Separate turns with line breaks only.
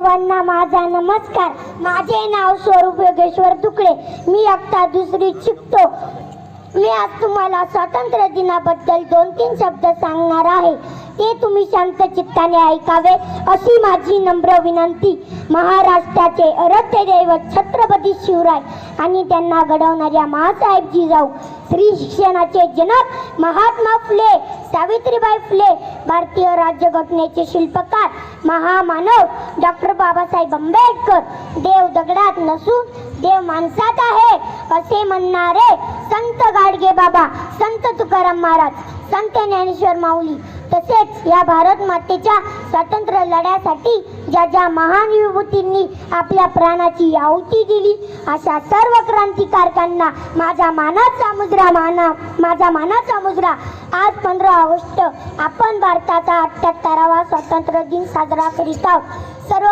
सर्वांना माझा नमस्कार. माझे नाव स्वरूप योगेश्वर दुकडे. मी आता दुसरीत शिकतो. मी आज तुम्हाला स्वातंत्र्य दिनाबद्दल 2-3 शब्द सांगणार आहे. ते तुम्ही शांत चित्ताने ऐकावे अशी माझी नम्र विनंती. महाराष्ट्राचे आराध्य दैवत छत्रपती शिवराय आणि त्यांना घडवणाऱ्या माँसाहेब जिजाऊ, स्त्री शिक्षणाचे जनक महात्मा फुले, सावित्रीबाई फुले, भारतीय राज्यघटनेचे शिल्पकार महामानव डॉक्टर बाबासाहेब आंबेडकर, देव दगडात नसून देव माणसात आहे असे म्हणणारे संत गाडगे बाबा, संत तुकाराम महाराज, संत ज्ञानेश्वर माऊली, तसेच या भारत मातेच्या स्वातंत्र्य लढ्यासाठी ज्या ज्या महान विभूतींनी आपल्या प्राणाची आहुती दिली अशा सर्व क्रांतिकारकांना माझा मानाचा मुजरा. आज 15 ऑगस्ट आपण भारताचा 78वा स्वातंत्र्य दिन साजरा करीत आहोत. सर्व